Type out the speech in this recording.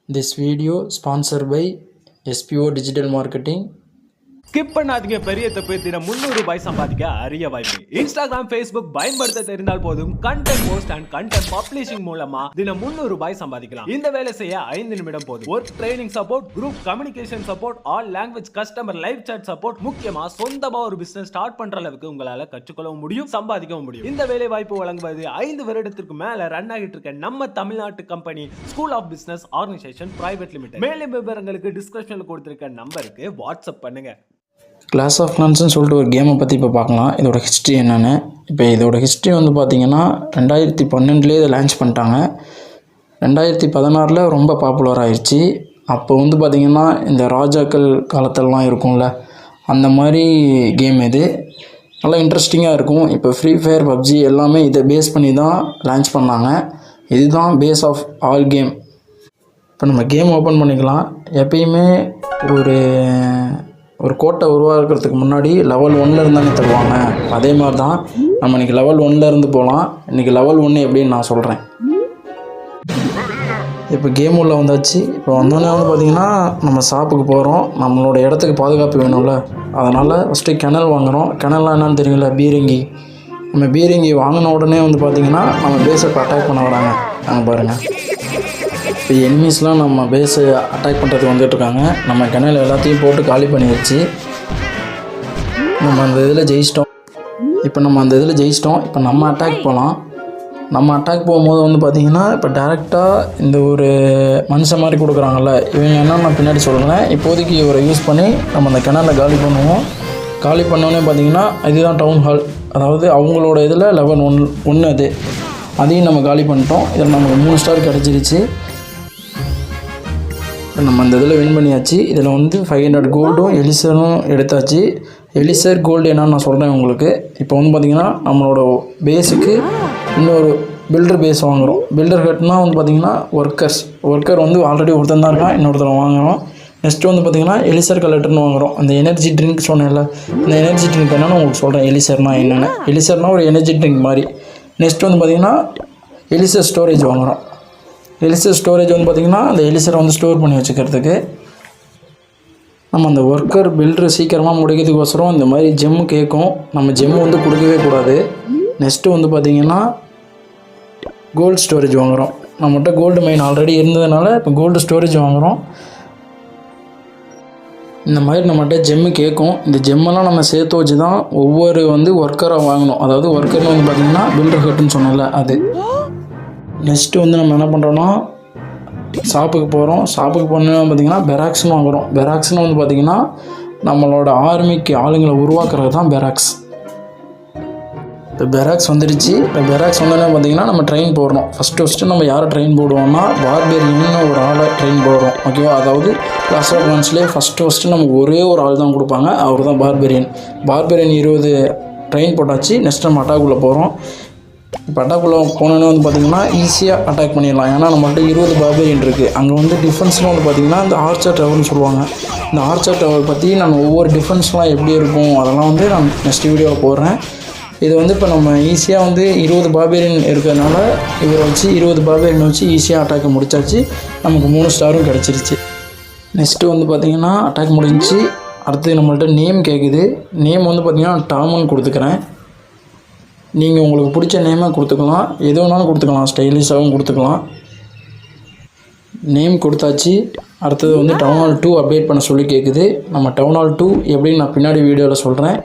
This video sponsored by SPO Digital Marketing. Skip பண்ணாதீங்க. பெரிய தப்பு. தினம் 300 ரூபாய் சம்பாதிக்க அரிய வாய்ப்பு. இன்ஸ்டாகிராம், ஃபேஸ்புக் பயன்படுத்த தெரிந்தால் போதும் content post and content publishing மூலமா தினம் 300 ரூபாய் சம்பாதிக்கலாம். இந்த வேலை செய்ய 5 நிமிடம் போதும். Work training support, group communication support, all language customer live chat support, முக்கியமா சொந்தமா ஒரு பிசினஸ் ஸ்டார்ட் பண்ற அளவுக்கு உங்களால கற்றுக்கொள்ளவும் முடியும், சம்பாதிக்கவும் முடியும். இந்த வேலை வாய்ப்பு வழங்குவது 5 வருடத்திற்கு மேல ரன் ஆகிட்டு இருக்க நம்ம தமிழ்நாட்டு company school of business organisation private limited. மேலும் விவரங்களுக்கு டிஸ்கிரிப்ஷன்ல கொடுத்திருக்க நம்பருக்கு வாட்ஸ்அப் பண்ணுங்க. கிளாஸ் ஆஃப் கிளான்ஸ்னு சொல்லிட்டு ஒரு கேமை பற்றி இப்போ பார்க்கலாம். இதோட ஹிஸ்ட்ரி என்னென்னு. இப்போ இதோட ஹிஸ்ட்ரி வந்து பார்த்திங்கன்னா 2012 இதை லான்ச் பண்ணிட்டாங்க. 2016 ரொம்ப பாப்புலர் ஆயிடுச்சு. அப்போ வந்து பார்த்திங்கன்னா இந்த ராஜாக்கள் காலத்திலலாம் இருக்கும்ல, அந்த மாதிரி கேம் இது. நல்லா இன்ட்ரெஸ்டிங்காக இருக்கும். இப்போ ஃப்ரீ ஃபயர், பப்ஜி எல்லாமே இதை பேஸ் பண்ணி தான் லான்ச் பண்ணாங்க. இதுதான் பேஸ் ஆஃப் ஆல் கேம். இப்போ நம்ம கேம் ஓப்பன் பண்ணிக்கலாம். எப்பயுமே ஒரு கோட்டை உருவாக்குறதுக்கு முன்னாடி லெவல் 1 இருந்தாங்க தருவாங்க. அதே மாதிரி தான் நம்ம இன்றைக்கி லெவல் 1 இருந்து போகலாம். இன்றைக்கி லெவல் 1 எப்படின்னு நான் சொல்கிறேன். இப்போ கேம் உள்ள வந்தாச்சு. இப்போ வந்தோடனே வந்து பார்த்திங்கன்னா நம்ம ஷாப்புக்கு போகிறோம். நம்மளோட இடத்துக்கு பாதுகாப்பு வேணும்ல, அதனால் ஃபஸ்ட்டு கிணல் வாங்குகிறோம். கிணல்லாம் என்னென்னு தெரியல, பீரங்கி. நம்ம பீரங்கி வாங்கின உடனே வந்து பார்த்திங்கன்னா நம்ம பேஸை இப்போ அட்டாக் பண்ண வராங்க. நாங்கள் பாருங்கள், இப்போ எனிமீஸ்லாம் நம்ம பேஸை அட்டாக் பண்ணுறதுக்கு வந்துட்டுருக்காங்க. நம்ம கிணல் எல்லாத்தையும் போட்டு காலி பண்ணி வச்சு நம்ம அந்த இதில் ஜெயிச்சிட்டோம். இப்போ நம்ம அட்டாக் போகலாம். நம்ம அட்டாக் போகும்போது வந்து பார்த்திங்கன்னா இப்போ டேரெக்டாக இந்த ஒரு மனுஷன் மாதிரி கொடுக்குறாங்கல்ல, இவங்க என்ன நான் பின்னாடி சொல்கிறேன். இப்போதைக்கு இவரை யூஸ் பண்ணி நம்ம அந்த கிணலில் காலி பண்ணுவோம். காலி பண்ணோன்னே பார்த்திங்கன்னா இதுதான் டவுன் ஹால். அதாவது அவங்களோட இதில் லெவல் 1 அது. அதையும் நம்ம காலி பண்ணிட்டோம். இதில் நமக்கு 3 ஸ்டார் கிடச்சிருச்சு. நம்ம அந்த இதில் வின் பண்ணியாச்சு. இதில் வந்து 500 கோல்டும் எலிசரும் எடுத்தாச்சு. எலிசர் கோல்டு என்னன்னு நான் சொல்கிறேன் உங்களுக்கு. இப்போ வந்து பார்த்திங்கன்னா நம்மளோட பேஸுக்கு இன்னொரு பில்டர் பேஸ் வாங்குகிறோம். பில்டர் ஹெட்னால் வந்து பார்த்திங்கன்னா ஒர்க்கர் வந்து ஆல்ரெடி ஒருத்தன் தான் இருக்கான், இன்னொருத்தர் வாங்குகிறோம். நெக்ஸ்ட்டு வந்து பார்த்திங்கன்னா எலிசர் கலெக்டர்னு வாங்குகிறோம். அந்த எனர்ஜி ட்ரிங்க் சொன்னேன்ல, இந்த எனர்ஜி ட்ரிங்க் என்னென்னு உங்களுக்கு சொல்கிறேன். எலிசர்னால் என்னென்னு. எலிசர்னால் ஒரு எனர்ஜி ட்ரிங்க் மாதிரி. நெக்ஸ்ட் வந்து பார்த்திங்கன்னா எலிசர் ஸ்டோரேஜ் வாங்குகிறோம். எலிசர் ஸ்டோரேஜ் வந்து பார்த்திங்கன்னா அந்த எலிசரை வந்து ஸ்டோர் பண்ணி வச்சுக்கிறதுக்கு. நம்ம அந்த ஒர்க்கர் பில்டர் சீக்கிரமாக முடிக்கிறதுக்கோசரம் இந்த மாதிரி ஜெம்மு கேட்கும். நம்ம ஜெம்மு வந்து கொடுக்கவே கூடாது. நெக்ஸ்ட்டு வந்து பார்த்திங்கன்னா கோல்டு ஸ்டோரேஜ் வாங்குகிறோம். நம்மகிட்ட கோல்டு மைன் ஆல்ரெடி இருந்ததுனால இப்போ கோல்டு ஸ்டோரேஜ் வாங்குகிறோம். இந்த மாதிரி நம்மகிட்ட ஜெம்மு கேட்கும். இந்த ஜெம்மெல்லாம் நம்ம சேர்த்து வச்சு தான் ஒவ்வொரு வந்து ஒர்க்கராக வாங்கணும். அதாவது ஒர்க்கர்னு வந்து பார்த்திங்கன்னா பில்டர் ஹெட்டுன்னு சொன்னோம்ல அது. நெக்ஸ்ட்டு வந்து நம்ம என்ன பண்ணுறோன்னா ஷாப்புக்கு போகிறோம். ஷாப்புக்கு போனோன்னா பார்த்திங்கன்னா பெராக்ஸ்னு வாங்குகிறோம். பெராக்ஸ்னு வந்து பார்த்திங்கன்னா நம்மளோட ஆர்மிக்கு ஆளுங்களை உருவாக்குறது தான் பெராக்ஸ். இப்போ பெராக்ஸ் வந்துடுச்சு. இப்போ பெராக்ஸ் வந்தோடனே பார்த்திங்கன்னா நம்ம ட்ரெயின் போடுறோம். ஃபஸ்ட்டு நம்ம யாரை ட்ரெயின் போடுவோம்னா பார்பேரியன்னு ஒரு ஆளை ட்ரெயின் போடுறோம். ஓகேவா? அதாவது கிளாஸ் ஆஃப் கிளான்ஸ்லேயே ஃபஸ்ட்டு நமக்கு ஒரே ஒரு ஆள் தான் கொடுப்பாங்க. அவர் தான் பார்பேரியன் 20 ட்ரெயின் போட்டாச்சு. நெக்ஸ்ட் நம்ம அட்டாக்குள்ளே போகிறோம். இப்போ அட்டாக்குள்ளே போனோன்னே வந்து பார்த்திங்கன்னா ஈஸியாக அட்டாக் பண்ணிடலாம். ஏன்னா நம்மள்ட்ட 20 பார்பேரியன் இருக்குது. அங்கே வந்து டிஃபென்ஸ்லாம் வந்து பார்த்திங்கன்னா இந்த ஆர்ச்சர் டவர்னு சொல்லுவாங்க. இந்த ஆர்ச்சர் டவர் பற்றி நான் ஒவ்வொரு டிஃபென்ஸ்லாம் எப்படி இருக்கும் அதெல்லாம் வந்து நான் நெக்ஸ்ட் வீடியோவில் போடுறேன். இது வந்து இப்போ நம்ம ஈஸியாக வந்து 20 பார்பேரியன் இருக்கிறதுனால இவரை வச்சு 20 பார்பேரியன் வச்சு ஈஸியாக அட்டாக் முடிச்சாச்சு. நமக்கு 3 ஸ்டாரும் கிடச்சிருச்சு. நெக்ஸ்ட்டு வந்து பார்த்திங்கன்னா அட்டாக் முடிஞ்சிச்சு. அடுத்து நம்மள்ட்ட நேம் கேட்குது. நேம் வந்து பார்த்திங்கன்னா டாம்னு கொடுத்துக்கிறேன். நீங்கள் உங்களுக்கு பிடிச்ச நேமாக கொடுத்துக்கலாம், எது வேணாலும் கொடுத்துக்கலாம், ஸ்டைலிஷாகவும் கொடுத்துக்கலாம். நேம் கொடுத்தாச்சு. அடுத்தது வந்து டவுன் ஹால் 2 அப்டேட் பண்ண சொல்லி கேட்குது. நம்ம டவுன் ஹால் 2 எப்படின்னு நான் பின்னாடி வீடியோவில் சொல்கிறேன்.